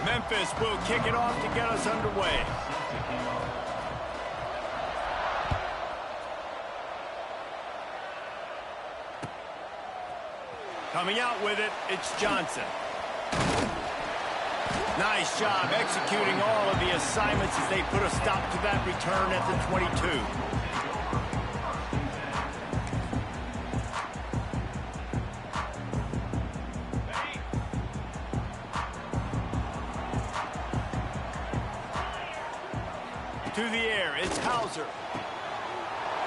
Memphis will kick it off to get us underway. Coming out with it, it's Johnson. Nice job executing all of the assignments as they put a stop to that return at the 22. To the air, it's Hauser.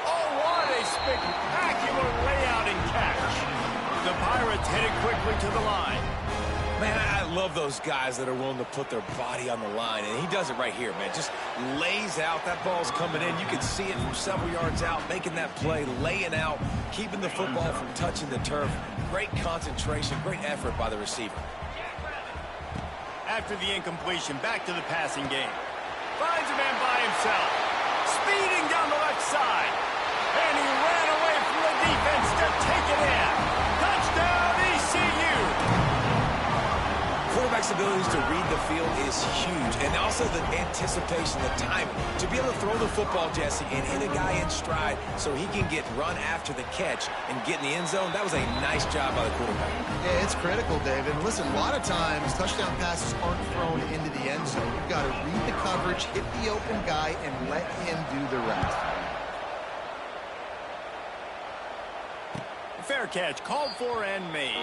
Oh, what a spectacular layout and catch. The Pirates hit it quickly to the line. Man, I love those guys that are willing to put their body on the line, and he does it right here, man. Just lays out. That ball's coming in. You can see it from several yards out, making that play, laying out, keeping the football from touching the turf. Great concentration, great effort by the receiver. After the incompletion, back to the passing game. Finds a man by himself. Speeding down the left side. And he ran away from the defense to take it in. Touchdown, ECU. Quarterback's abilities to read the field is huge. And also the anticipation, the timing. To be able to throw the football, Jesse, and hit a guy in stride so he can get run after the catch and get in the end zone, that was a nice job by the quarterback. Yeah, it's critical, David. And listen, a lot of times touchdown passes aren't thrown into the end zone. You've got to read the coverage, hit the open guy, and let him do the rest. Fair catch, called for and made.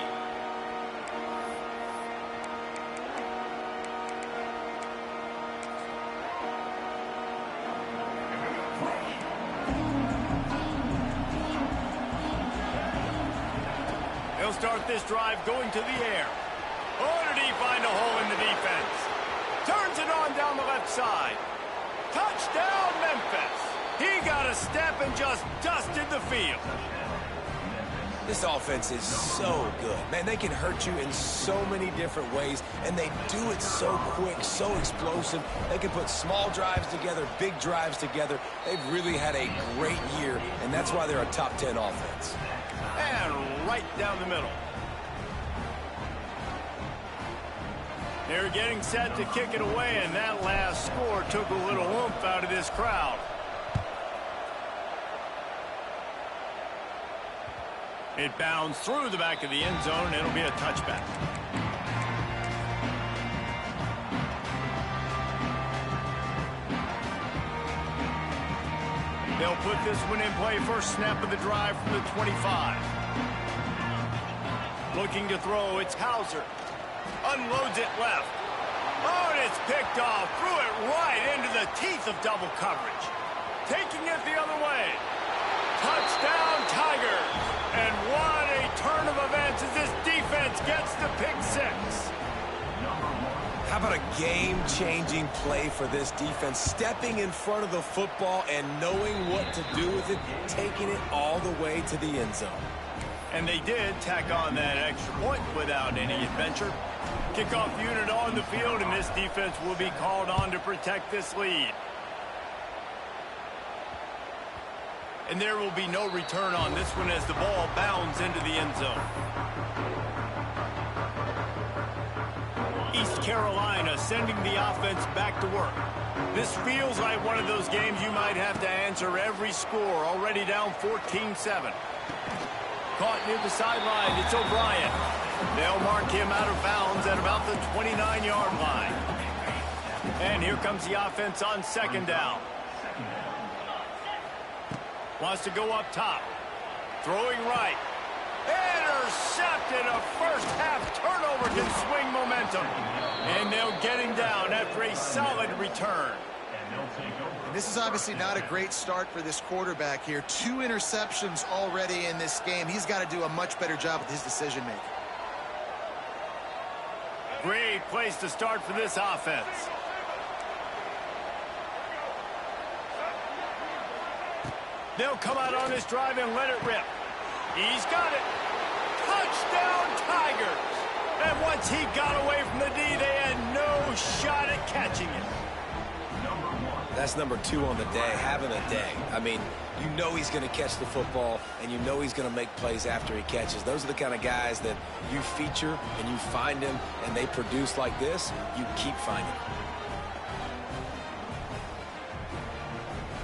He'll start this drive going to the air. Oh, did he find a hole in the defense? Turns it on down the left side. Touchdown, Memphis. He got a step and just dusted the field. This offense is so good. Man, they can hurt you in so many different ways, and they do it so quick, so explosive. They can put small drives together, big drives together. They've really had a great year, and that's why they're a top 10 offense. And right down the middle. They're getting set to kick it away, and that last score took a little oomph out of this crowd. It bounds through the back of the end zone. It'll be a touchback. They'll put this one in play. First snap of the drive from the 25. Looking to throw, it's Hauser. Unloads it left. Oh, and it's picked off. Threw it right into the teeth of double coverage. Taking it the other way. Touchdown, Tigers. And what a turn of events as this defense gets the pick six. How about a game-changing play for this defense? Stepping in front of the football and knowing what to do with it, taking it all the way to the end zone. And they did tack on that extra point without any adventure. Kickoff unit on the field, and this defense will be called on to protect this lead. And there will be no return on this one as the ball bounds into the end zone. East Carolina sending the offense back to work. This feels like one of those games you might have to answer every score, already down 14-7. Caught near the sideline, it's O'Brien. They'll mark him out of bounds at about the 29-yard line. And here comes the offense on second down. Wants to go up top. Throwing right. Intercepted. A first-half turnover can swing momentum. And they'll get him down after a solid return. This is obviously not a great start for this quarterback here. 2 interceptions already in this game. He's got to do a much better job with his decision-making. Great place to start for this offense. They'll come out on this drive and let it rip. He's got it. Touchdown, Tigers. And once he got away from the D, they had no shot at catching it. That's number 2 on the day, having a day. I mean, you know he's going to catch the football, and you know he's going to make plays after he catches. Those are the kind of guys that you feature and you find them, and they produce like this. You keep finding them.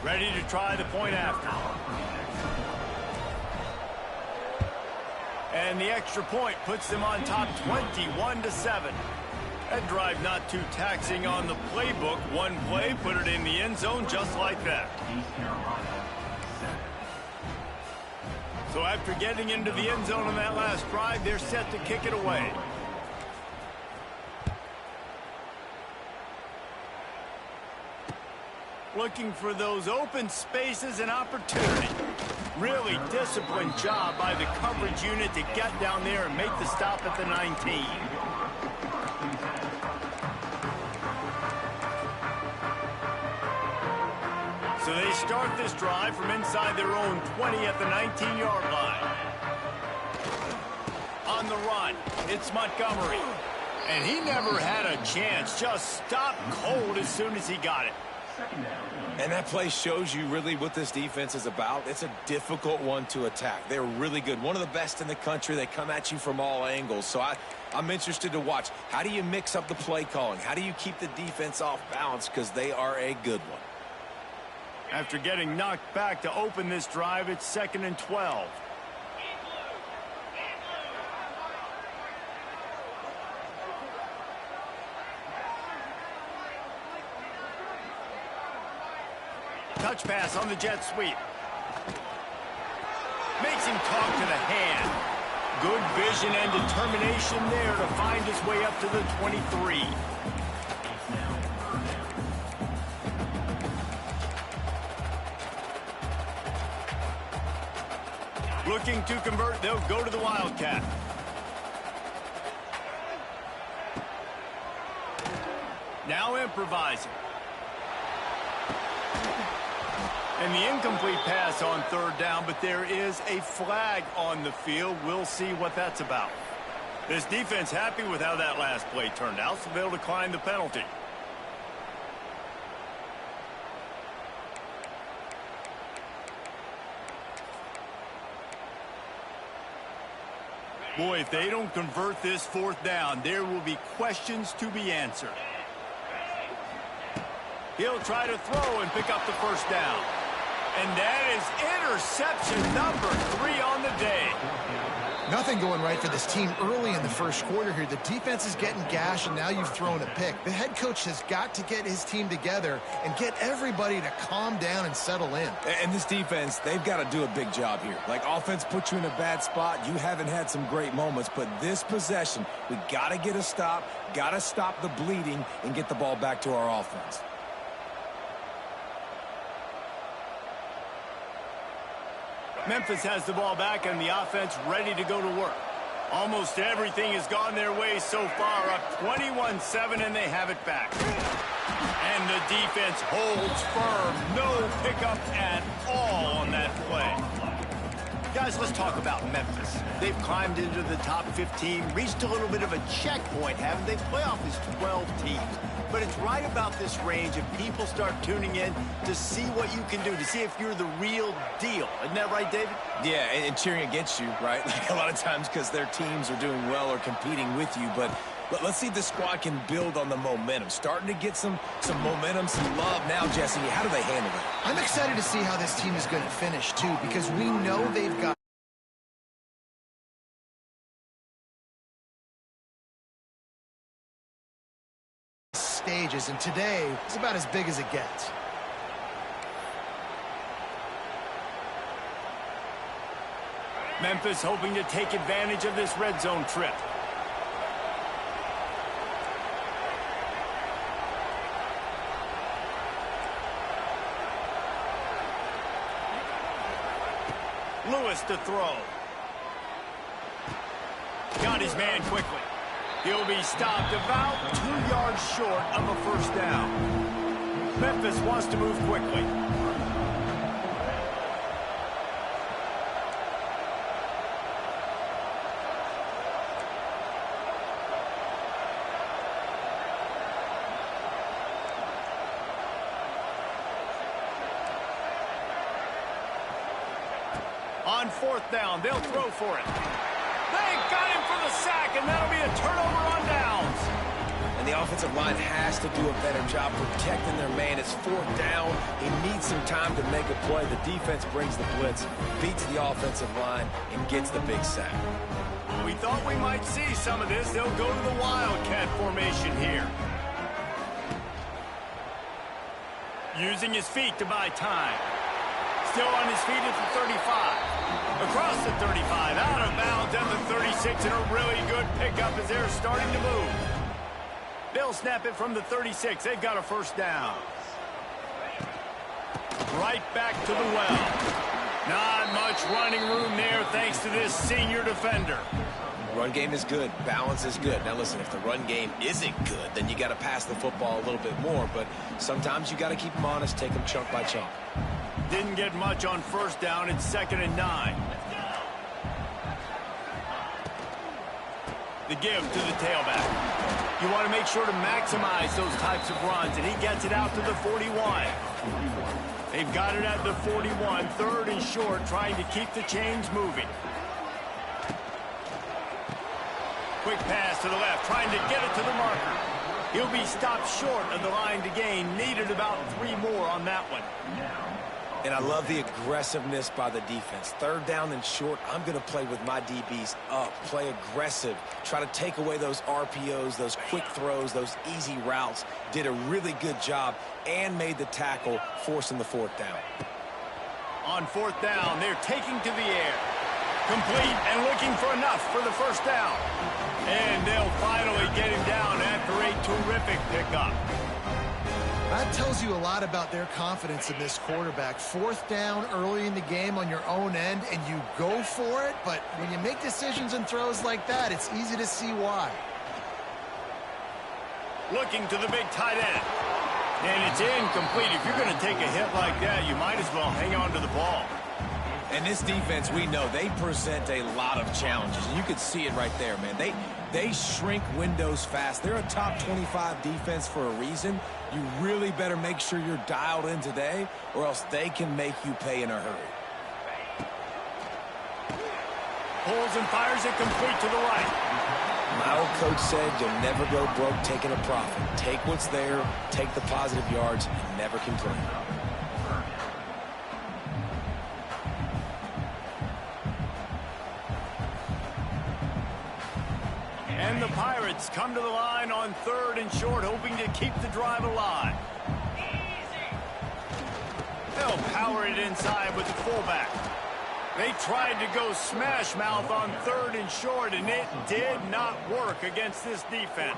Ready to try the point after. And the extra point puts them on top 21-7. That drive not too taxing on the playbook. One play, put it in the end zone just like that. So after getting into the end zone on that last drive, they're set to kick it away. Looking for those open spaces and opportunity. Really disciplined job by the coverage unit to get down there and make the stop at the 19. So they start this drive from inside their own 20 at the 19-yard line. On the run, it's Montgomery. And he never had a chance, just stopped cold as soon as he got it. And that play shows you really what this defense is about. It's a difficult one to attack. They're really good. One of the best in the country. They come at you from all angles. So I'm interested to watch. How do you mix up the play calling? How do you keep the defense off balance? Because they are a good one. After getting knocked back to open this drive, it's 2nd and 12. Touch pass on the jet sweep. Makes him talk to the hand. Good vision and determination there to find his way up to the 23. Looking to convert, they'll go to the Wildcat. Now improvising. And the incomplete pass on 3rd down, but there is a flag on the field. We'll see what that's about. This defense happy with how that last play turned out, so they'll decline the penalty. Boy, if they don't convert this 4th down, there will be questions to be answered. He'll try to throw and pick up the 1st down. And that is interception number 3 on the day. Nothing going right for this team early in the first quarter here. The defense is getting gashed, and now you've thrown a pick. The head coach has got to get his team together and get everybody to calm down and settle in. And this defense, they've got to do a big job here. Like, offense put you in a bad spot. You haven't had some great moments, but this possession, we got to get a stop, got to stop the bleeding, and get the ball back to our offense. Memphis has the ball back and the offense ready to go to work. Almost everything has gone their way so far, up 21-7, and they have it back. And the defense holds firm. No pickup at all on that play. Guys, let's talk about Memphis. They've climbed into the top 15, reached a little bit of a checkpoint, haven't they? Playoff is 12 teams. But it's right about this range, and people start tuning in to see what you can do, to see if you're the real deal. Isn't that right, David? Yeah, and cheering against you, right? Like a lot of times because their teams are doing well or competing with you. But let's see if the squad can build on the momentum. Starting to get some momentum, some love now, Jesse. How do they handle it? I'm excited to see how this team is going to finish, too, because we know they've got stages, and today is about as big as it gets. Memphis hoping to take advantage of this red zone trip. Lewis to throw. Got his man quickly. He'll be stopped about 2 yards short of a 1st down. Memphis wants to move quickly. On 4th down, they'll throw for it. They got him for the sack, and that'll be a turnover on downs. And the offensive line has to do a better job protecting their man. It's 4th down. He needs some time to make a play. The defense brings the blitz, beats the offensive line, and gets the big sack. We thought we might see some of this. They'll go to the Wildcat formation here. Using his feet to buy time. Still on his feet at the 35. Across the 35, out of bounds at the 36, and a really good pickup as they're starting to move. They'll snap it from the 36. They've got a 1st down. Right back to the well. Not much running room there thanks to this senior defender. Run game is good. Balance is good. Now, listen, if the run game isn't good, then you got to pass the football a little bit more. But sometimes you got to keep them honest, take them chunk by chunk. Didn't get much on 1st down. It's 2nd and 9. The give to the tailback. You want to make sure to maximize those types of runs, and he gets it out to the 41. They've got it at the 41, 3rd and short, trying to keep the chains moving. Quick pass to the left, trying to get it to the marker. He'll be stopped short of the line to gain. Needed about 3 more on that one. And I love the aggressiveness by the defense. 3rd down and short, I'm going to play with my DBs up, play aggressive, try to take away those RPOs, those quick throws, those easy routes. Did a really good job and made the tackle, forcing the 4th down. On 4th down, they're taking to the air. Complete and looking for enough for the 1st down. And they'll finally get him down after a terrific pickup. That tells you a lot about their confidence in this quarterback. 4th down early in the game on your own end, and you go for it. But when you make decisions and throws like that, it's easy to see why. Looking to the big tight end. And it's incomplete. If you're going to take a hit like that, you might as well hang on to the ball. And this defense, we know, they present a lot of challenges. And you can see it right there, man. They shrink windows fast. They're a top 25 defense for a reason. You really better make sure you're dialed in today, or else they can make you pay in a hurry. Pulls and fires it complete to the right. My old coach said you'll never go broke taking a profit. Take what's there, take the positive yards, and never complain. And the Pirates come to the line on 3rd and short, hoping to keep the drive alive. They'll power it inside with the fullback. They tried to go smash mouth on 3rd and short, and it did not work against this defense.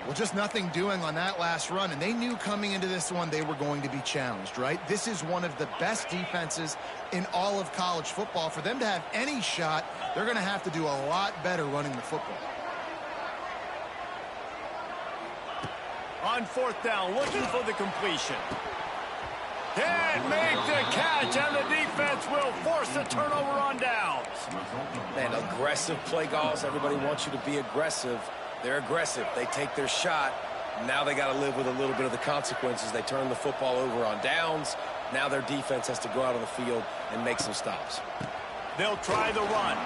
Well, just nothing doing on that last run, and they knew coming into this one they were going to be challenged, right? This is one of the best defenses in all of college football. For them to have any shot, they're going to have to do a lot better running the football. On 4th down, looking for the completion. Can't make the catch, and the defense will force a turnover on downs. Man, aggressive play calls. Everybody wants you to be aggressive. They're aggressive. They take their shot. Now they got to live with a little bit of the consequences. They turn the football over on downs. Now their defense has to go out on the field and make some stops. They'll try the run.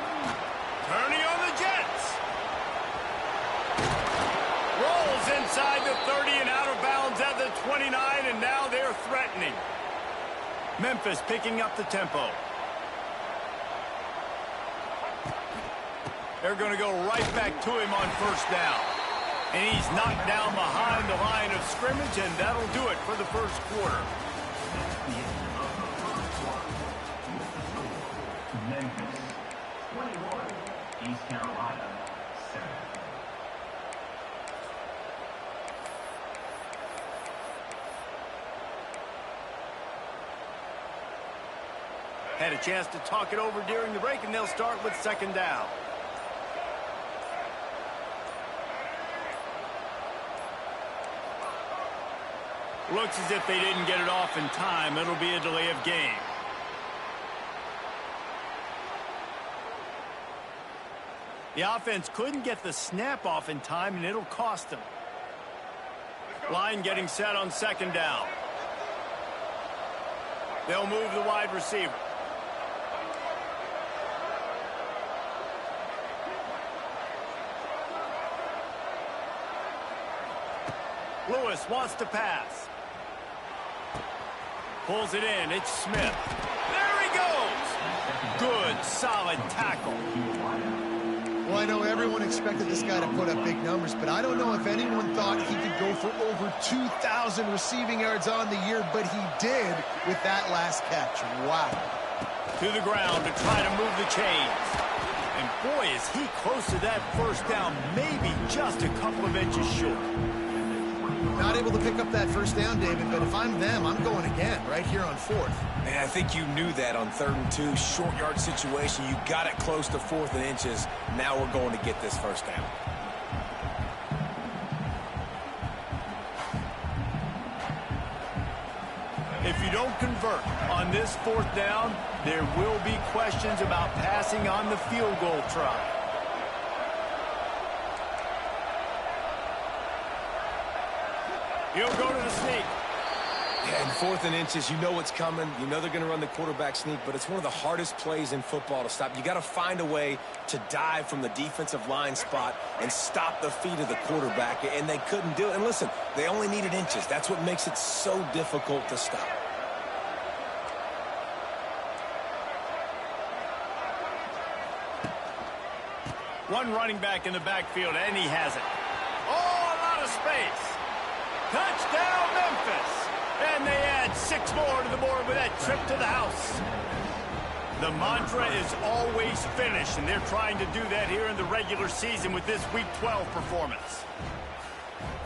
Turning on the Jets. Rolls inside the 30 and out of bounds at the 29, and now they're threatening. Memphis picking up the tempo. They're going to go right back to him on 1st down. And he's knocked down behind the line of scrimmage, and that'll do it for the 1st quarter. Memphis, 21, East Carolina, 7. Had a chance to talk it over during the break, and they'll start with 2nd down. Looks as if they didn't get it off in time. It'll be a delay of game. The offense couldn't get the snap off in time, and it'll cost them. Line getting set on 2nd down. They'll move the wide receiver. Lewis wants to pass. Pulls it in. It's Smith. There he goes. Good, solid tackle. Well, I know everyone expected this guy to put up big numbers, but I don't know if anyone thought he could go for over 2,000 receiving yards on the year, but he did with that last catch. Wow. To the ground to try to move the chains. And boy, is he close to that first down, maybe just a couple of inches short. Not able to pick up that first down, David, but if I'm them, I'm going again right here on fourth. Man, I think you knew that on 3rd and 2, short yard situation. You got it close to 4th and inches. Now we're going to get this first down. If you don't convert on this 4th down, there will be questions about passing on the field goal try. He'll go to the sneak. Yeah, in 4th and inches, you know what's coming. You know they're going to run the quarterback sneak, but it's one of the hardest plays in football to stop. You got to find a way to dive from the defensive line spot and stop the feet of the quarterback, and they couldn't do it. And listen, they only needed inches. That's what makes it so difficult to stop. One running back in the backfield, and he has it. Oh, a lot of space. Touchdown, Memphis. And they add 6 more to the board with that trip to the house. The mantra is always finish, and they're trying to do that here in the regular season with this Week 12 performance.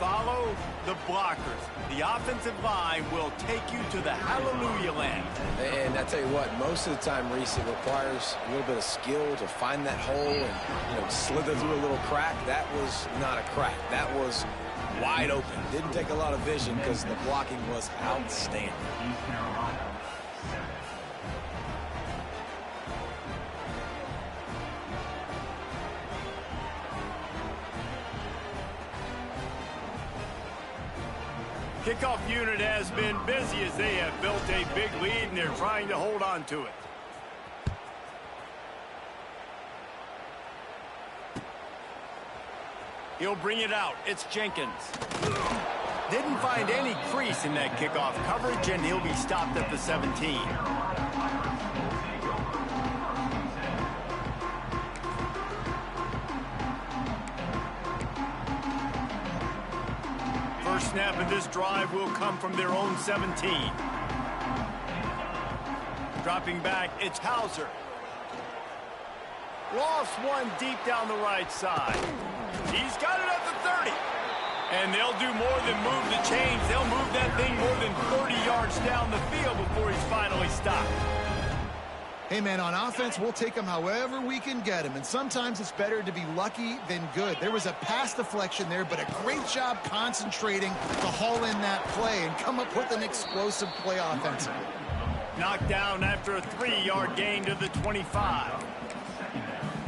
Follow the blockers. The offensive line will take you to the hallelujah land. And I tell you what, most of the time, Reese, it requires a little bit of skill to find that hole and, slither through a little crack. That was not a crack. That was wide open. Didn't take a lot of vision because the blocking was outstanding. Kickoff unit has been busy as they have built a big lead, and they're trying to hold on to it. He'll bring it out. It's Jenkins. Didn't find any crease in that kickoff coverage, and he'll be stopped at the 17. First snap of this drive will come from their own 17. Dropping back, it's Hauser. Lost one deep down the right side. He's got it at the 30. And they'll do more than move the chains. They'll move that thing more than 30 yards down the field before he's finally stopped. Hey, man, on offense, we'll take them however we can get them. And sometimes it's better to be lucky than good. There was a pass deflection there, but a great job concentrating to haul in that play and come up with an explosive play offensively. Knocked down after a 3-yard gain to the 25.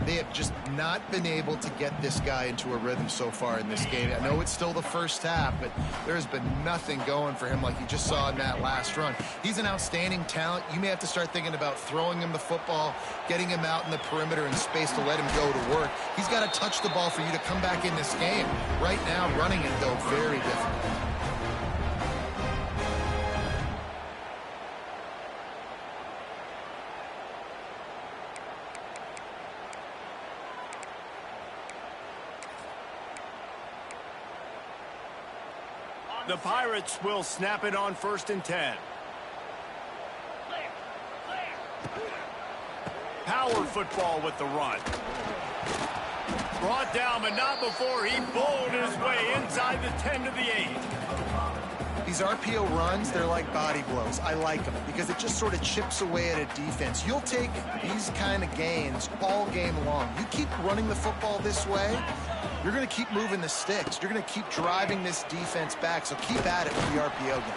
They have just not been able to get this guy into a rhythm so far in this game. I know it's still the first half, but there's been nothing going for him like you just saw in that last run. He's an outstanding talent. You may have to start thinking about throwing him the football, getting him out in the perimeter in space to let him go to work. He's got to touch the ball for you to come back in this game. Right now, running it, though, very difficult. The Pirates will snap it on 1st and 10. Power football with the run. Brought down, but not before he bowled his way inside the 10 to the 8. These RPO runs, they're like body blows. I like them because it just sort of chips away at a defense. You'll take these kind of gains all game long. You keep running the football this way, you're going to keep moving the sticks. You're going to keep driving this defense back, so keep at it with the RPO game.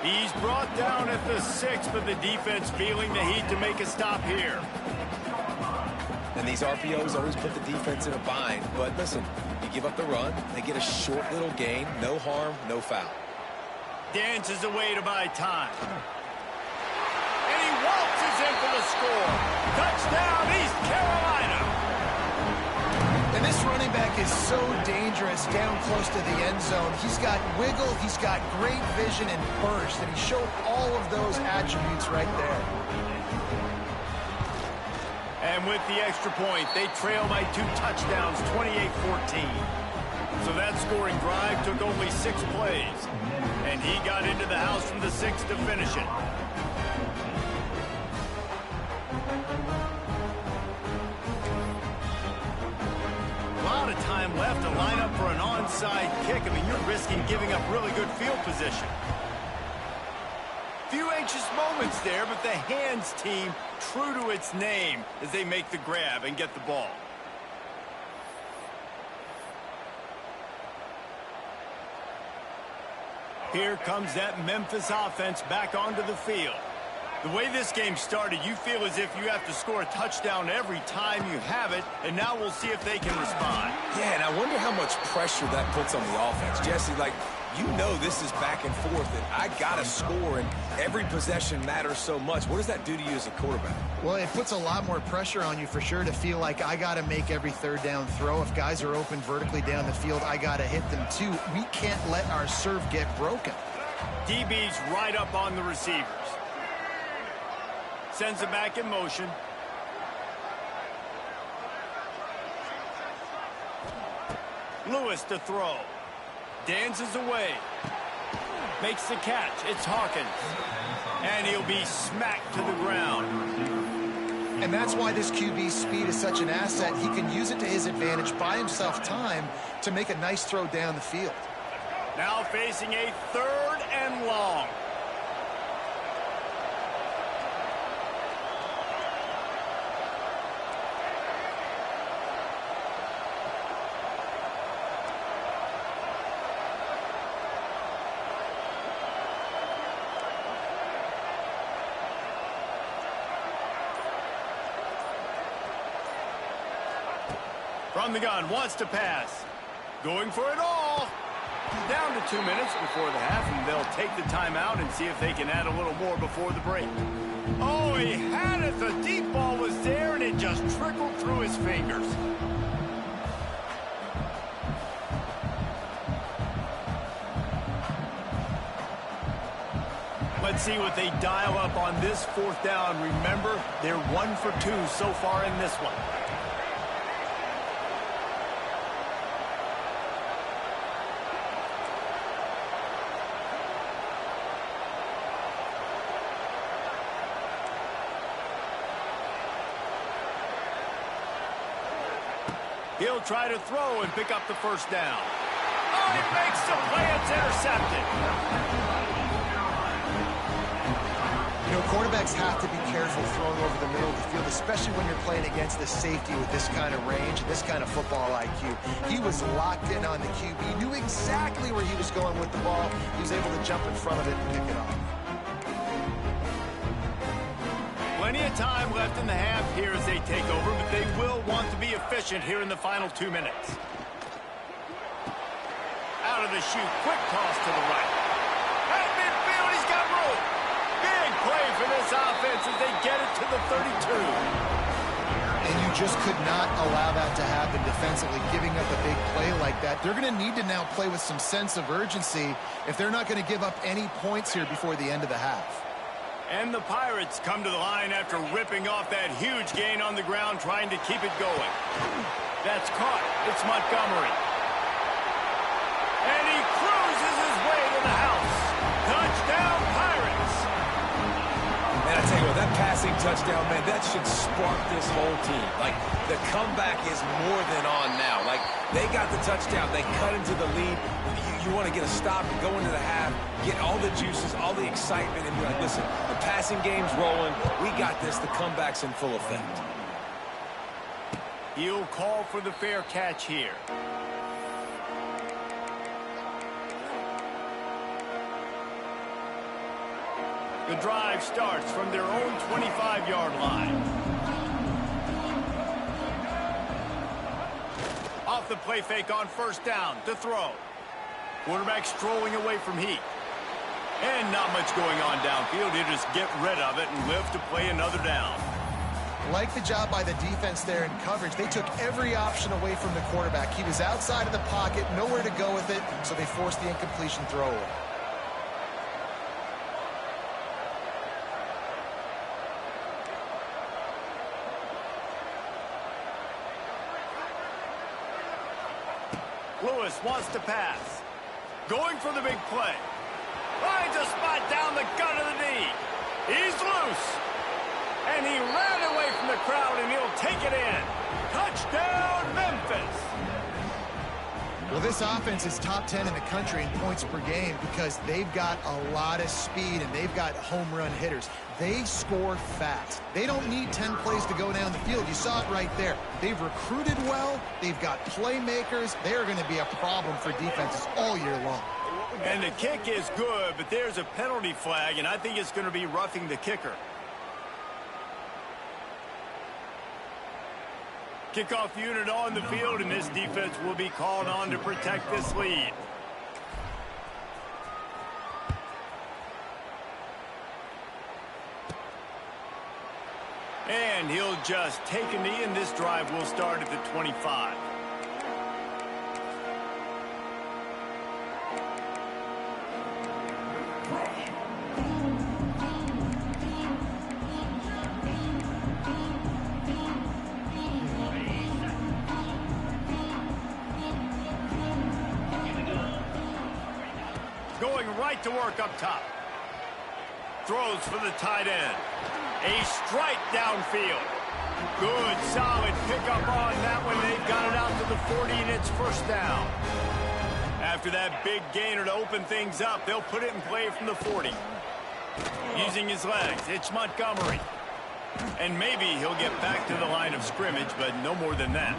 He's brought down at the 6, but the defense feeling the heat to make a stop here. And these RPOs always put the defense in a bind. But listen, you give up the run, they get a short little gain, no harm, no foul. Dances away to buy time. And he waltzes in for the score. Touchdown, East Carolina. And this running running back is so dangerous down close to the end zone. He's got wiggle, he's got great vision and burst, and he showed all of those attributes right there. And with the extra point, they trail by 2 touchdowns, 28-14. So that scoring drive took only 6 plays. And he got into the house from the 6 to finish it. A lot of time left to line up for an onside kick. I mean, you're risking giving up really good field position. Few anxious moments there, but the hands team true to its name as they make the grab and get the ball. Here comes that Memphis offense back onto the field. The way this game started, you feel as if you have to score a touchdown every time you have it, and now we'll see if they can respond. Yeah, and I wonder how much pressure that puts on the offense. Jesse, like, you know this is back and forth, and I got to score, and every possession matters so much. What does that do to you as a quarterback? Well, it puts a lot more pressure on you for sure to feel like I got to make every third down throw. If guys are open vertically down the field, I got to hit them too. We can't let our serve get broken. DB's right up on the receivers. Sends it back in motion. Lewis to throw. Dances away. Makes the catch. It's Hawkins. And he'll be smacked to the ground. And that's why this QB's speed is such an asset. He can use it to his advantage, buy himself time to make a nice throw down the field. Now facing a 3rd and long. From the gun, wants to pass. Going for it all. Down to 2 minutes before the half, and they'll take the timeout and see if they can add a little more before the break. Oh, he had it. The deep ball was there, and it just trickled through his fingers. Let's see what they dial up on this 4th down. Remember, they're 1 for 2 so far in this one. He'll try to throw and pick up the 1st down. Oh, he makes the play. It's intercepted. You know, quarterbacks have to be careful throwing over the middle of the field, especially when you're playing against the safety with this kind of range and this kind of football IQ. He was locked in on the QB, knew exactly where he was going with the ball. He was able to jump in front of it and pick it off. Plenty of time left in the half here as they take over, but they will want to be efficient here in the final 2 minutes. Out of the chute, quick toss to the right. At midfield, he's got room. Big play for this offense as they get it to the 32. And you just could not allow that to happen defensively, giving up a big play like that. They're going to need to now play with some sense of urgency if they're not going to give up any points here before the end of the half. And the Pirates come to the line after ripping off that huge gain on the ground, trying to keep it going. That's caught. It's Montgomery. And he cruises his way to the house. Touchdown, Pirates. Man, I tell you what, that passing touchdown, man, that should spark this whole team. Like, the comeback is more than on now. Like, they got the touchdown. They cut into the lead. You want to get a stop and go into the half, get all the juices, all the excitement, and be like, listen, the passing game's rolling. We got this. The comeback's in full effect. He'll call for the fair catch here. The drive starts from their own 25-yard line. Off the play fake on 1st down to throw. Quarterback strolling away from heat. And not much going on downfield. He'll just get rid of it and live to play another down. Like the job by the defense there in coverage. They took every option away from the quarterback. He was outside of the pocket, nowhere to go with it, so they forced the incompletion throw away. Lewis wants to pass. Going for the big play. Finds a spot down the gut of the knee. He's loose. And he ran away from the crowd, and he'll take it in. Touchdown, Memphis. Well, this offense is top 10 in the country in points per game because they've got a lot of speed and they've got home run hitters. They score fast. They don't need 10 plays to go down the field. You saw it right there. They've recruited well. They've got playmakers. They're going to be a problem for defenses all year long. And the kick is good, but there's a penalty flag, and I think it's going to be roughing the kicker. Kickoff unit on the field, and this defense will be called on to protect this lead. And he'll just take a knee, and this drive will start at the 25. Going right to work up top. Throws for the tight end. A strike downfield. Good, solid pickup on that one. They've got it out to the 40, and it's first down. After that big gainer to open things up, they'll put it in play from the 40. Using his legs, it's Montgomery. And maybe he'll get back to the line of scrimmage, but no more than that.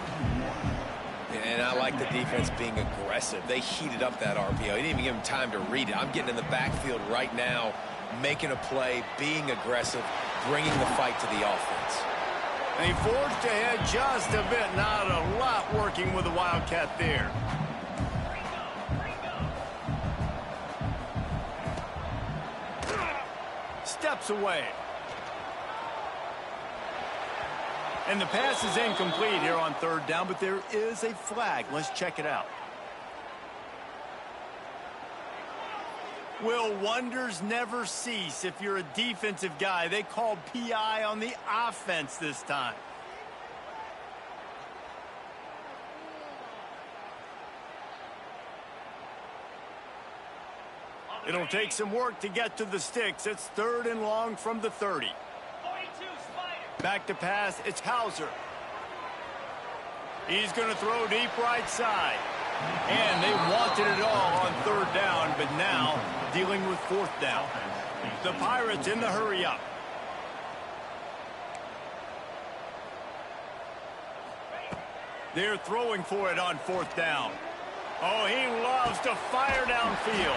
And I like the defense being aggressive. They heated up that RPO. He didn't even give him time to read it. I'm getting in the backfield right now, making a play, being aggressive, bringing the fight to the offense. They forged ahead just a bit. Not a lot working with the Wildcat there. Steps away. And the pass is incomplete here on third down, but there is a flag. Let's check it out. Will wonders never cease if you're a defensive guy? They called PI on the offense this time. It'll take some work to get to the sticks. It's third and long from the 30. Back to pass, it's Hauser. He's going to throw deep right side. And they wanted it all on third down, but now dealing with fourth down. The Pirates in the hurry up. They're throwing for it on fourth down. Oh, he loves to fire downfield.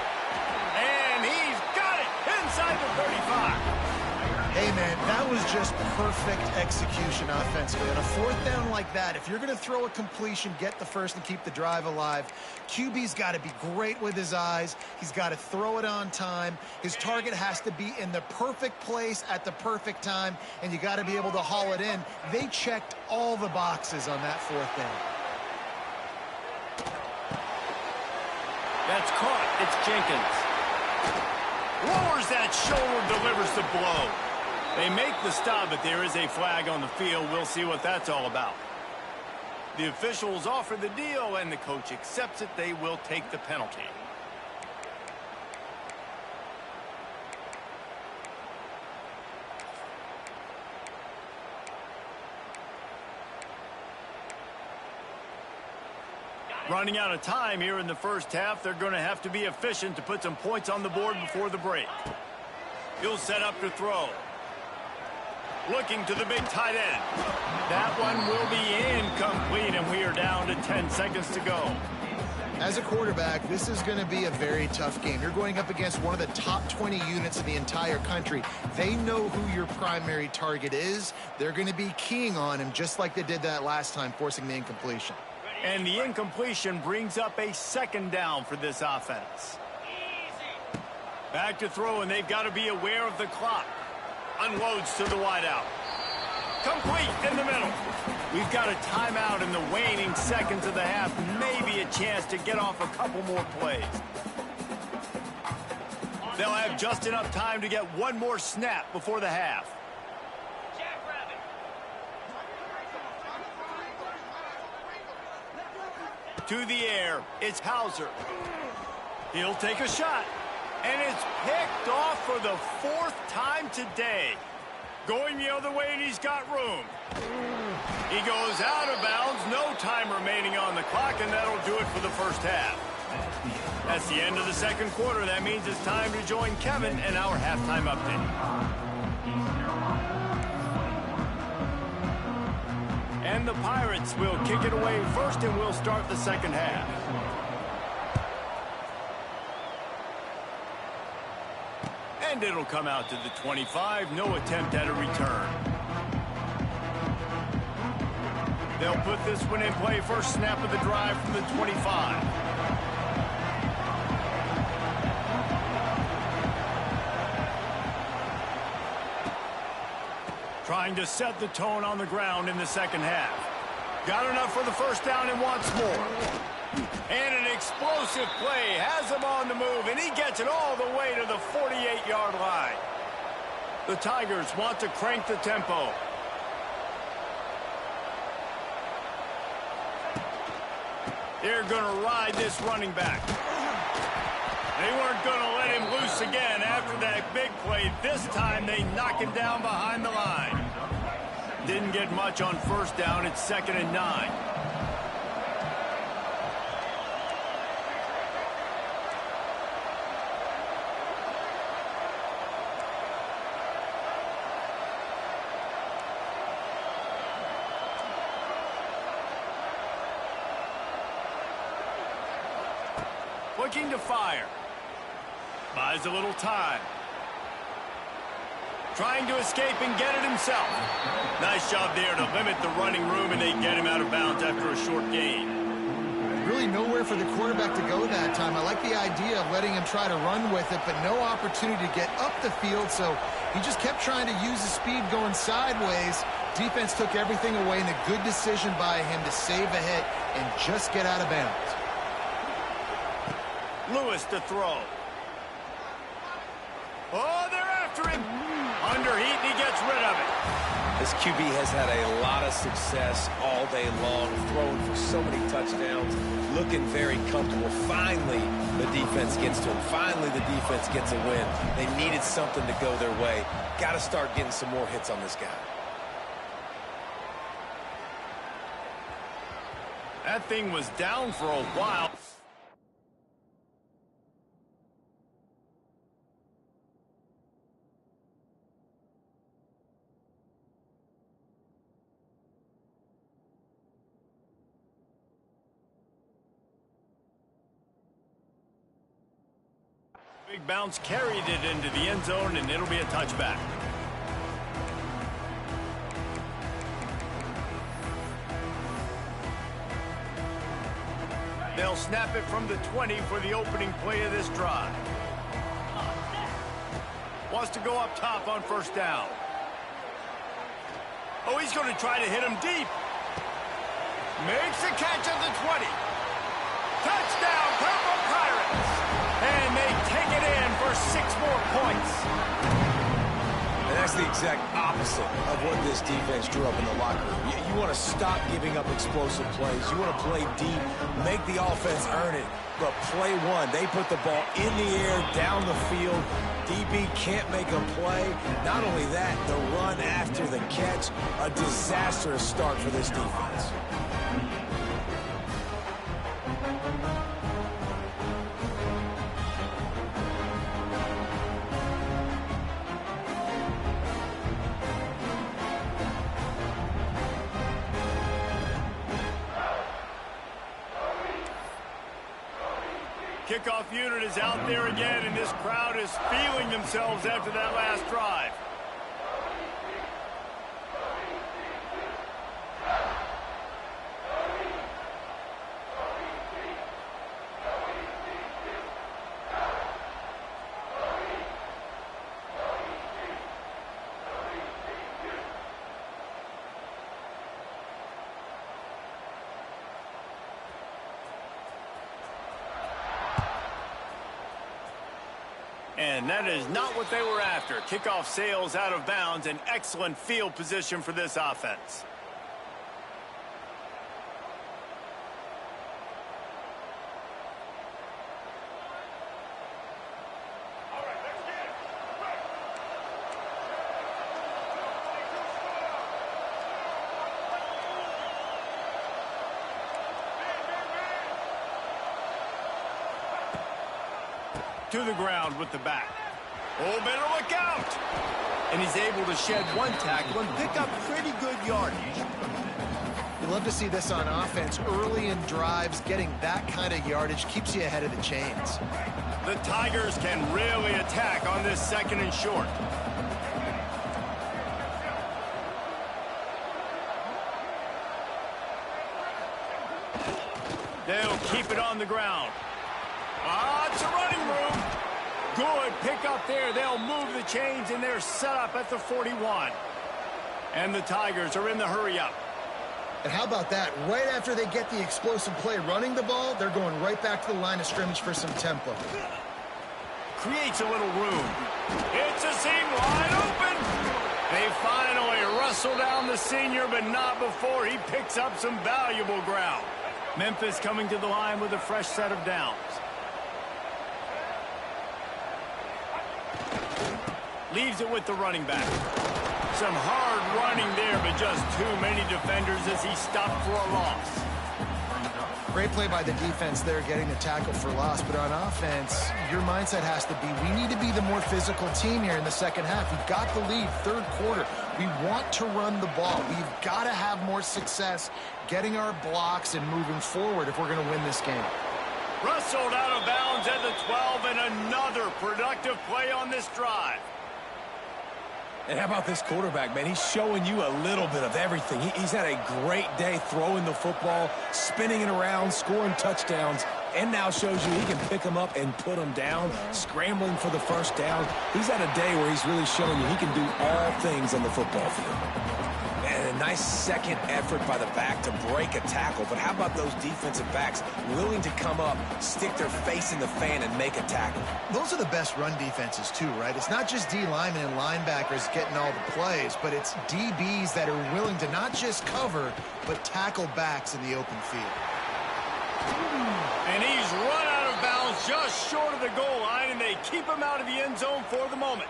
And he's got it inside the 35. Hey, man, that was just perfect execution offensively. On a fourth down like that, if you're going to throw a completion, get the first and keep the drive alive, QB's got to be great with his eyes. He's got to throw it on time. His target has to be in the perfect place at the perfect time, and you got to be able to haul it in. They checked all the boxes on that fourth down. That's caught. It's Jenkins. Lowers that shoulder, delivers the blow. They make the stop, but there is a flag on the field. We'll see what that's all about. The officials offer the deal, and the coach accepts it. They will take the penalty. Running out of time here in the first half. They're going to have to be efficient to put some points on the board before the break. He'll set up to throw. Looking to the big tight end. That one will be incomplete, and we are down to 10 seconds to go. As a quarterback, this is going to be a very tough game. You're going up against one of the top 20 units in the entire country. They know who your primary target is. They're going to be keying on him just like they did that last time, forcing the incompletion. And the incompletion brings up a second down for this offense. Back to throw, and they've got to be aware of the clock. Unloads to the wideout. Complete in the middle. We've got a timeout in the waning seconds of the half. Maybe a chance to get off a couple more plays. They'll have just enough time to get one more snap before the half. To the air, it's Hauser. He'll take a shot. And it's picked off for the 4th time today. Going the other way, and he's got room. He goes out of bounds. No time remaining on the clock, and that'll do it for the first half. That's the end of the second quarter. That means it's time to join Kevin and our halftime update. And the Pirates will kick it away first, and we'll start the second half. And it'll come out to the 25. No attempt at a return. They'll put this one in play. First snap of the drive from the 25. Trying to set the tone on the ground in the second half. Got enough for the first down and wants more. And an explosive play has him on the move, and he gets it all the way to the 48-yard line. The Tigers want to crank the tempo. They're going to ride this running back. They weren't going to let him loose again after that big play. This time they knock him down behind the line. Didn't get much on first down. It's 2nd and 9. Looking to fire. Buys a little time. Trying to escape and get it himself. Nice job there to limit the running room, and they get him out of bounds after a short gain. Really nowhere for the quarterback to go that time. I like the idea of letting him try to run with it, but no opportunity to get up the field, so he just kept trying to use the speed going sideways. Defense took everything away, and a good decision by him to save a hit and just get out of bounds. Lewis to throw. Oh, they're after him. Under heat, and he gets rid of it. This QB has had a lot of success all day long, throwing for so many touchdowns, looking very comfortable. Finally, the defense gets to him. Finally, the defense gets a win. They needed something to go their way. Got to start getting some more hits on this guy. That thing was down for a while. Big bounce carried it into the end zone, and it'll be a touchback. They'll snap it from the 20 for the opening play of this drive. Wants to go up top on first down. Oh, he's going to try to hit him deep. Makes the catch at the 20. Touchdown, Purple Pirates. And they take it in for 6 more points. And that's the exact opposite of what this defense drew up in the locker room. You want to stop giving up explosive plays. You want to play deep, make the offense earn it. But play one, they put the ball in the air, down the field. DB can't make a play. Not only that, the run after the catch, a disastrous start for this defense. Kickoff unit is out there again, and this crowd is feeling themselves after that last drive. And that is not what they were after. Kickoff sails out of bounds, an excellent field position for this offense. To the ground with the back. Oh, better look out! And he's able to shed one tackle and pick up pretty good yardage. You love to see this on offense. Early in drives, getting that kind of yardage keeps you ahead of the chains. The Tigers can really attack on this 2nd and short. They'll keep it on the ground. It's a running room. Good pick up there. They'll move the chains, and they're set up at the 41. And the Tigers are in the hurry-up. And how about that? Right after they get the explosive play running the ball, they're going right back to the line of scrimmage for some tempo. Creates a little room. It's a seam wide open. They finally wrestle down the senior, but not before he picks up some valuable ground. Memphis coming to the line with a fresh set of downs. Leaves it with the running back. Some hard running there, but just too many defenders as he stopped for a loss. Great play by the defense there, getting the tackle for loss. But on offense, your mindset has to be, we need to be the more physical team here in the second half. We've got the lead, 3rd quarter. We want to run the ball. We've got to have more success getting our blocks and moving forward if we're going to win this game. Wrestled out of bounds at the 12, and another productive play on this drive. And how about this quarterback, man? He's showing you a little bit of everything. He's had a great day throwing the football, spinning it around, scoring touchdowns, and now shows you he can pick them up and put them down, scrambling for the first down. He's had a day where he's really showing you he can do all things on the football field. And a nice second effort by the back to break a tackle. But how about those defensive backs willing to come up, stick their face in the fan, and make a tackle? Those are the best run defenses, too, right? It's not just D linemen and linebackers getting all the plays, but it's DBs that are willing to not just cover, but tackle backs in the open field. And he's run out of bounds just short of the goal line, and they keep him out of the end zone for the moment.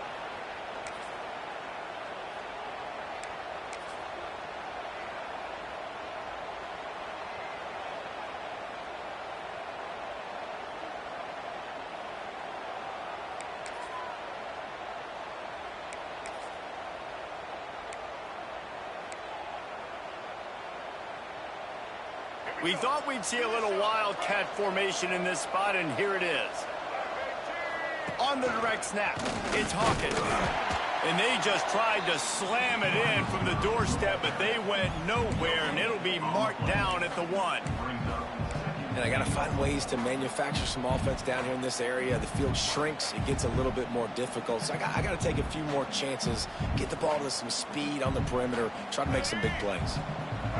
We thought we'd see a little wildcat formation in this spot, and here it is. On the direct snap, it's Hawkins. And they just tried to slam it in from the doorstep, but they went nowhere, and it'll be marked down at the 1. And I got to find ways to manufacture some offense down here in this area. The field shrinks. It gets a little bit more difficult. So I got to take a few more chances, get the ball to some speed on the perimeter, try to make some big plays.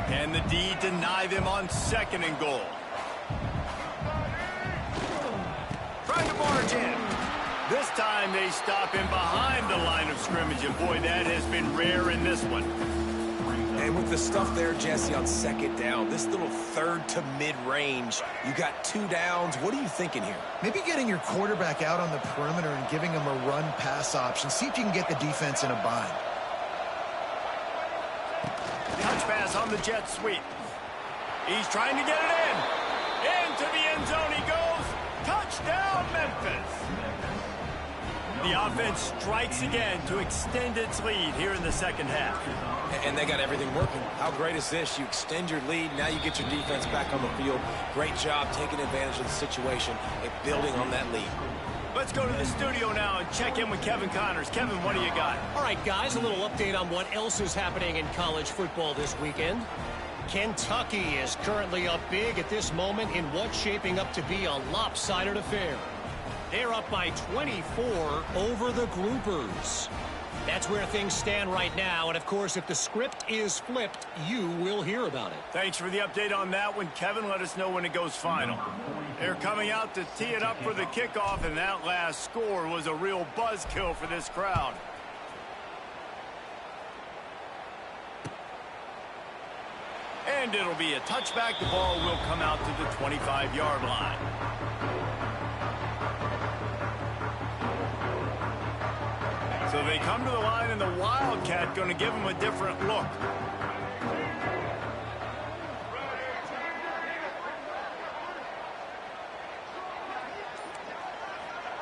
And the D deny them on 2nd and goal. Trying to barge in. This time they stop him behind the line of scrimmage, and boy, that has been rare in this one. And with the stuff there, Jesse, on 2nd down, this little 3rd to mid-range, you got 2 downs. What are you thinking here? Maybe getting your quarterback out on the perimeter and giving him a run-pass option. See if you can get the defense in a bind. Touch pass on the jet sweep. He's trying to get it in. Into the end zone he goes. Touchdown, Memphis. The offense strikes again to extend its lead here in the 2nd half. And they got everything working. How great is this? You extend your lead. Now you get your defense back on the field. Great job taking advantage of the situation and building on that lead. Let's go to the studio now and check in with Kevin Connors. Kevin, what do you got? All right, guys, a little update on what else is happening in college football this weekend. Kentucky is currently up big at this moment in what's shaping up to be a lopsided affair. They're up by 24 over the Groupers. That's where things stand right now, and of course, if the script is flipped, you will hear about it. Thanks for the update on that one, Kevin. Let us know when it goes final. They're coming out to tee it up for the kickoff, and that last score was a real buzzkill for this crowd. And it'll be a touchback. The ball will come out to the 25-yard line. So they come to the line, and the Wildcat going to give them a different look.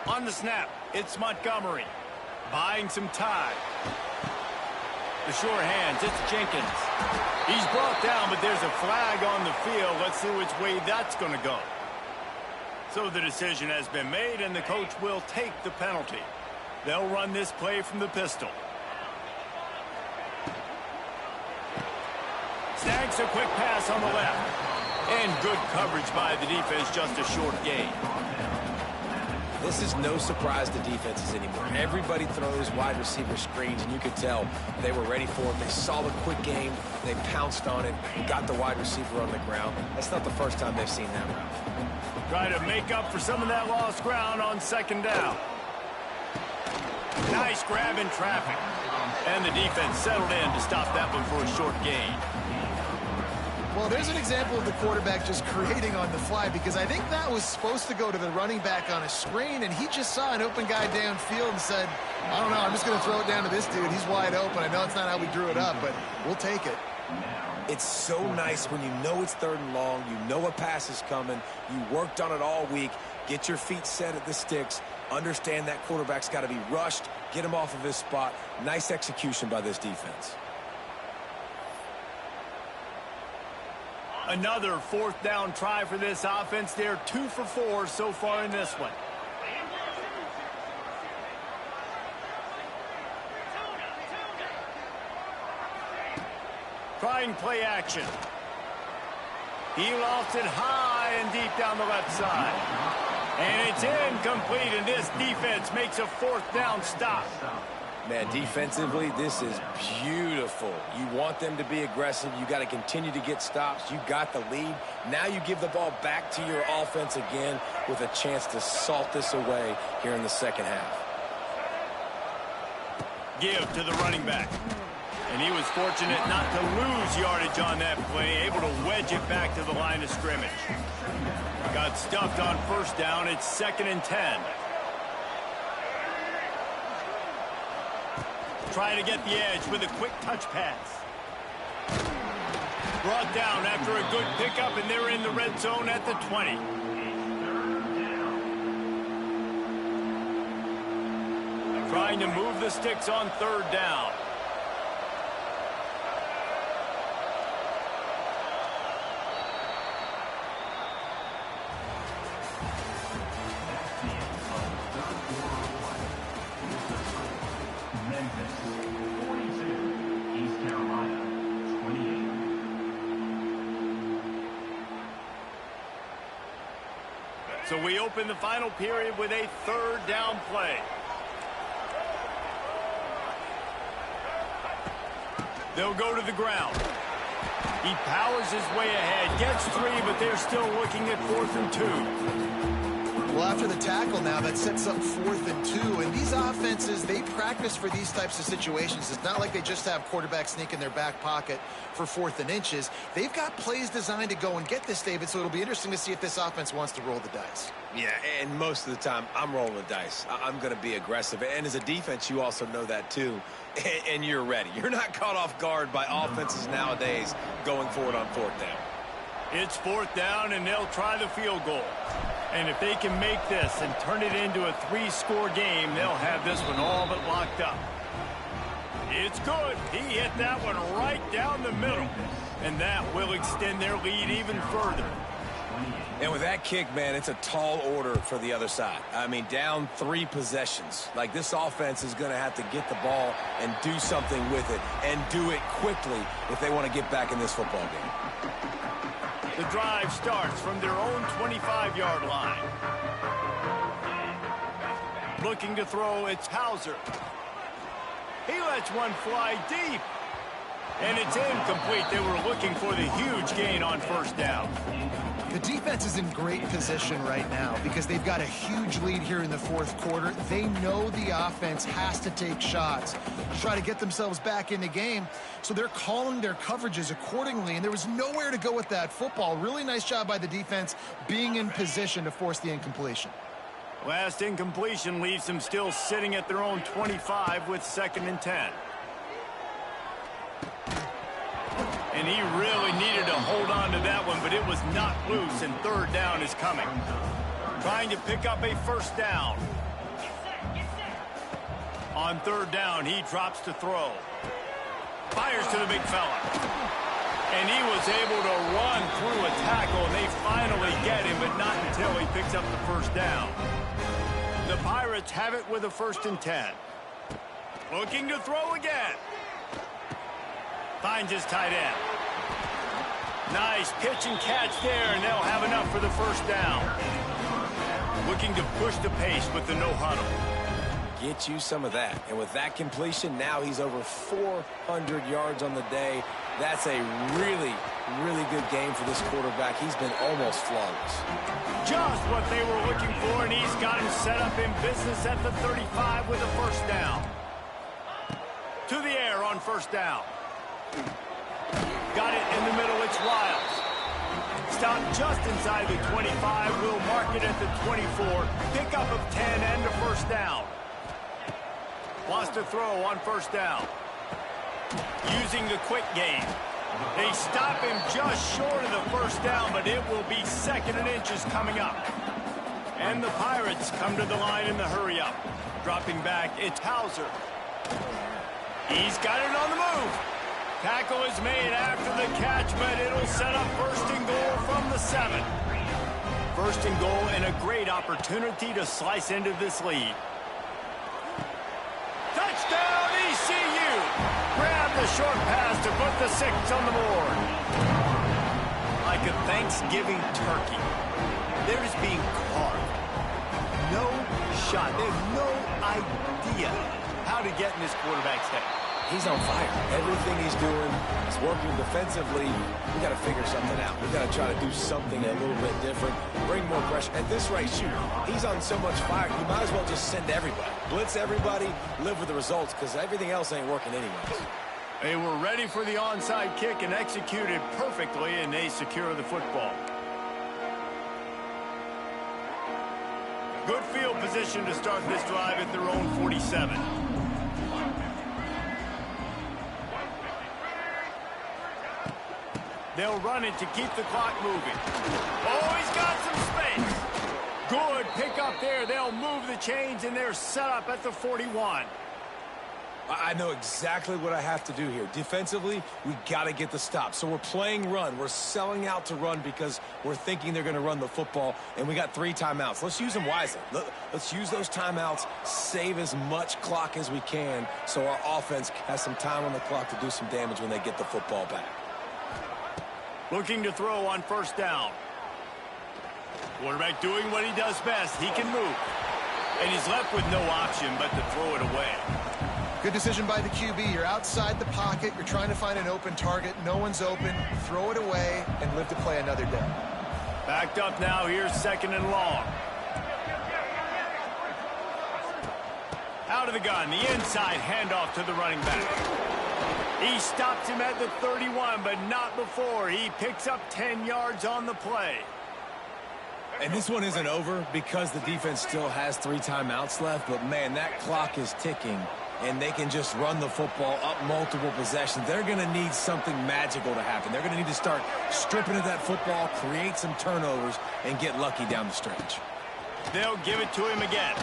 On the snap, it's Montgomery. Buying some time. The sure hands, it's Jenkins. He's brought down, but there's a flag on the field. Let's see which way that's going to go. So the decision has been made, and the coach will take the penalty. They'll run this play from the pistol. Snags a quick pass on the left. And good coverage by the defense, just a short gain. This is no surprise to defenses anymore. Everybody throws wide receiver screens, and you could tell they were ready for it. They saw the quick game. They pounced on it, got the wide receiver on the ground. That's not the first time they've seen that route. Try to make up for some of that lost ground on second down. Nice grab in traffic. And the defense settled in to stop that one for a short gain. Well, there's an example of the quarterback just creating on the fly, because I think that was supposed to go to the running back on a screen, and he just saw an open guy downfield and said, I don't know, I'm just going to throw it down to this dude. He's wide open. I know it's not how we drew it up, but we'll take it. It's so nice when you know it's 3rd and long, you know a pass is coming, you worked on it all week, get your feet set at the sticks, understand that quarterback's got to be rushed, get him off of his spot. Nice execution by this defense. Another 4th down try for this offense. They're 2 for 4 so far in this one. Trying play action. He lofts it high and deep down the left side. And it's incomplete, and this defense makes a 4th down stop. Man, defensively, this is beautiful. You want them to be aggressive. You got to continue to get stops. You got the lead. Now you give the ball back to your offense again with a chance to salt this away here in the second half. Give to the running back. And he was fortunate not to lose yardage on that play, able to wedge it back to the line of scrimmage. Got stuffed on 1st down. It's 2nd and 10. Trying to get the edge with a quick touch pass. Brought down after a good pickup, and they're in the red zone at the 20. Trying to move the sticks on 3rd down. Memphis, 42. East Carolina, 28. So we open the final period with a 3rd down play. They'll go to the ground. He powers his way ahead, gets 3, but they're still looking at 4th and 2. Well, after the tackle now, that sets up 4th and 2. And these offenses, they practice for these types of situations. It's not like they just have quarterbacks sneak in their back pocket for 4th and inches. They've got plays designed to go and get this, David, so it'll be interesting to see if this offense wants to roll the dice. Yeah, and most of the time, I'm rolling the dice. I'm going to be aggressive. And as a defense, you also know that too. And you're ready. You're not caught off guard by offenses nowadays going forward on 4th down. It's 4th down, and they'll try the field goal. And if they can make this and turn it into a 3-score game, they'll have this one all but locked up. It's good. He hit that one right down the middle. And that will extend their lead even further. And with that kick, man, it's a tall order for the other side. I mean, down 3 possessions. Like, this offense is going to have to get the ball and do something with it, and do it quickly if they want to get back in this football game. The drive starts from their own 25-yard line. Looking to throw, it's Hauser. He lets one fly deep. And it's incomplete. They were looking for the huge gain on first down. The defense is in great position right now because they've got a huge lead here in the fourth quarter. They know the offense has to take shots to try to get themselves back in the game. So they're calling their coverages accordingly, and there was nowhere to go with that football. Really nice job by the defense being in position to force the incompletion. Last incompletion leaves them still sitting at their own 25 with 2nd and 10. And he really needed to hold on to that one, but it was not loose, and 3rd down is coming. Trying to pick up a first down. On 3rd down, he drops to throw. Fires to the big fella. And he was able to run through a tackle, and they finally get him, but not until he picks up the first down. The Pirates have it with a 1st and 10. Looking to throw again. Finds his tight end. Nice pitch and catch there, and they'll have enough for the first down. Looking to push the pace with the no huddle. Get you some of that. And with that completion, now he's over 400 yards on the day. That's a really, really good game for this quarterback. He's been almost flawless. Just what they were looking for, and he's got him set up in business at the 35 with a first down. To the air on first down. Got it in the middle, it's Wiles. Stop just inside the 25, will mark it at the 24. Pickup of 10 and a first down. Wants to throw on first down. Using the quick game. They stop him just short of the first down, but it will be 2nd and inches coming up. And the Pirates come to the line in the hurry up. Dropping back, it's Hauser. He's got it on the move. Tackle is made after the catch, but it'll set up 1st and goal from the 7. 1st and goal, and a great opportunity to slice into this lead. Touchdown, ECU! Grab the short pass to put the 6 on the board. Like a Thanksgiving turkey. They're just being carved. No shot. They have no idea how to get in this quarterback's head. He's on fire. Everything he's doing is working defensively. We got to figure something out. We got to try to do something a little bit different, bring more pressure. At this rate, shoot, he's on so much fire, you might as well just send everybody. Blitz everybody, live with the results, because everything else ain't working anyways. They were ready for the onside kick and executed perfectly, and they secure the football. Good field position to start this drive at their own 47. They'll run it to keep the clock moving. Oh, he's got some space. Good pickup there. They'll move the chains, and they're set up at the 41. I know exactly what I have to do here. Defensively, we got to get the stop. So we're playing run. We're selling out to run because we're thinking they're going to run the football, and we got 3 timeouts. Let's use them wisely. Let's use those timeouts, save as much clock as we can so our offense has some time on the clock to do some damage when they get the football back. Looking to throw on first down. Quarterback doing what he does best. He can move. And he's left with no option but to throw it away. Good decision by the QB. You're outside the pocket. You're trying to find an open target. No one's open. Throw it away and live to play another day. Backed up now. Here's 2nd and long. Out of the gun. The inside handoff to the running back. He stops him at the 31, but not before. He picks up 10 yards on the play. And this one isn't over because the defense still has 3 timeouts left. But, man, that clock is ticking, and they can just run the football up multiple possessions. They're going to need something magical to happen. They're going to need to start stripping at that football, create some turnovers, and get lucky down the stretch. They'll give it to him again.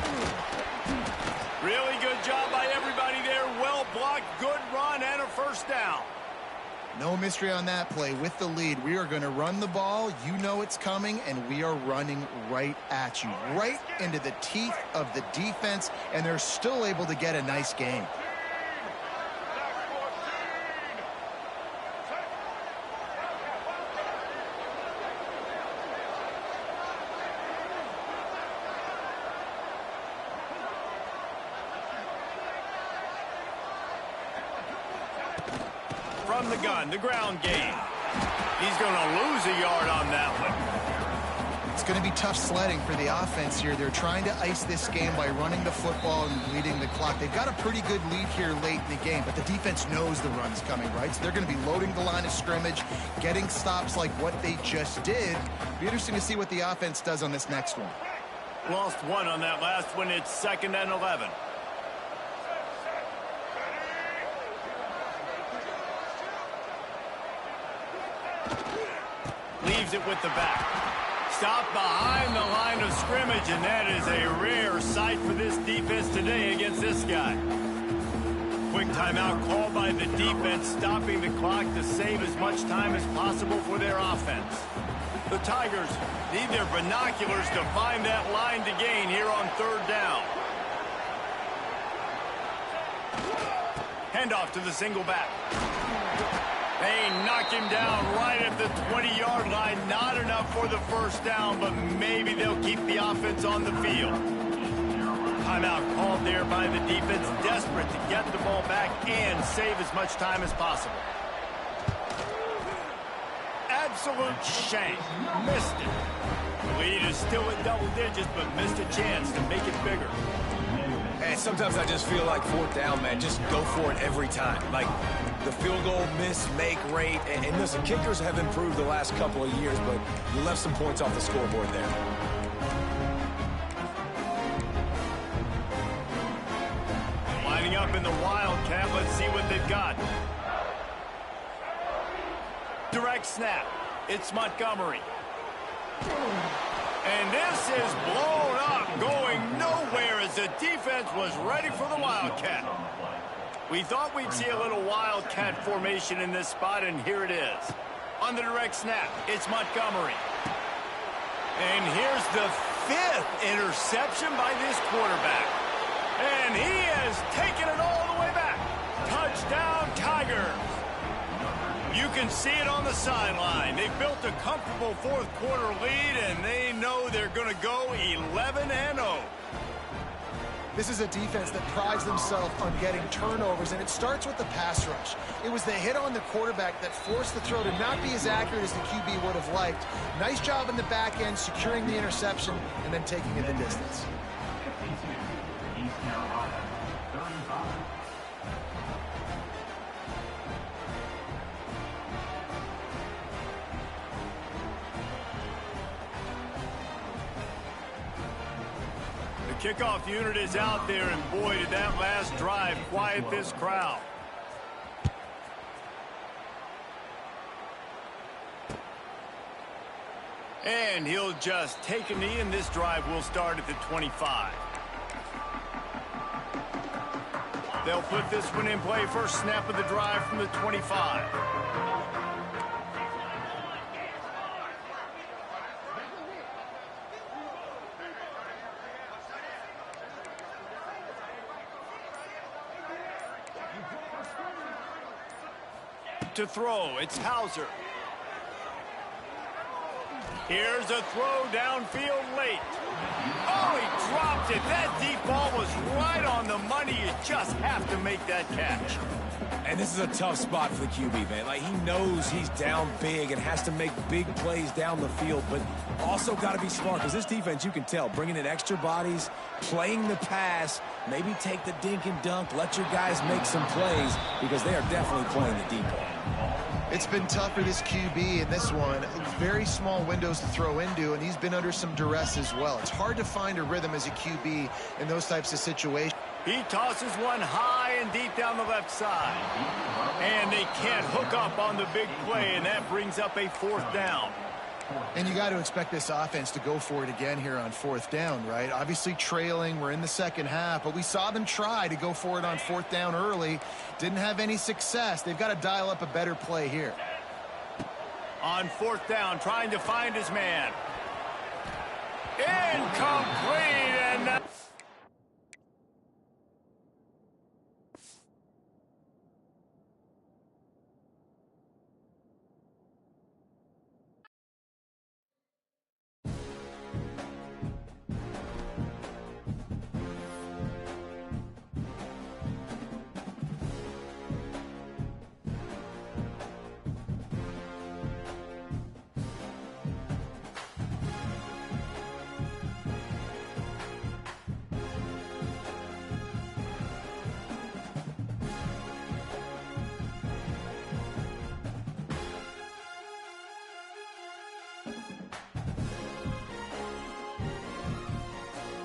Really good job by everybody there. Well blocked, good run, and a first down. No mystery on that play. With the lead, we are going to run the ball. You know it's coming, and we are running right at you, right into the teeth of the defense, and they're still able to get a nice game. From from the gun, the ground game. He's going to lose a yard on that one. It's going to be tough sledding for the offense here. They're trying to ice this game by running the football and leading the clock. They've got a pretty good lead here late in the game, but the defense knows the run's coming, right? So they're going to be loading the line of scrimmage, getting stops like what they just did. Be interesting to see what the offense does on this next one. Lost one on that last one. It's 2nd and 11. Leaves it with the back. Stopped behind the line of scrimmage, and that is a rare sight for this defense today against this guy. Quick timeout called by the defense, stopping the clock to save as much time as possible for their offense. The Tigers need their binoculars to find that line to gain here on 3rd down. Handoff to the single back. They knock him down right at the 20-yard line. Not enough for the first down, but maybe they'll keep the offense on the field. Timeout called there by the defense, desperate to get the ball back and save as much time as possible. Absolute shank. Missed it. The lead is still at double digits, but missed a chance to make it bigger. And sometimes I just feel like 4th down, man. Just go for it every time. Like the field goal miss-make rate. And listen, kickers have improved the last couple of years, but you left some points off the scoreboard there. Lining up in the Wildcat. Let's see what they've got. Direct snap. It's Montgomery. And this is blown up, going nowhere as the defense was ready for the Wildcat. We thought we'd see a little Wildcat formation in this spot, and here it is. On the direct snap, it's Montgomery. And here's the 5th interception by this quarterback. And he has taken it all the way back. Touchdown, Tigers. You can see it on the sideline. They built a comfortable 4th quarter lead, and they know they're going to go 11-0. This is a defense that prides themselves on getting turnovers, and it starts with the pass rush. It was the hit on the quarterback that forced the throw to not be as accurate as the QB would have liked. Nice job in the back end, securing the interception, and then taking it the distance. East Carolina, 35. Kickoff unit is out there, and boy, did that last drive quiet this crowd. And he'll just take a knee, and this drive will start at the 25. They'll put this one in play. First snap of the drive from the 25. To throw, it's Hauser. Here's a throw downfield late. Oh, he dropped it. That deep ball was right on the money. You just have to make that catch. And this is a tough spot for the QB, man. Like, he knows he's down big and has to make big plays down the field, but also got to be smart, because this defense, you can tell, bringing in extra bodies, playing the pass, maybe take the dink and dunk, let your guys make some plays, because they are definitely playing the deep ball. It's been tough for this QB in this one. Very small windows to throw into, and he's been under some duress as well. It's hard to find a rhythm as a QB in those types of situations. He tosses one high and deep down the left side. And they can't hook up on the big play, and that brings up a 4th down. And you got to expect this offense to go for it again here on 4th down, right? Obviously trailing, we're in the second half, but we saw them try to go for it on 4th down early. Didn't have any success. They've got to dial up a better play here. On 4th down, trying to find his man. Incomplete!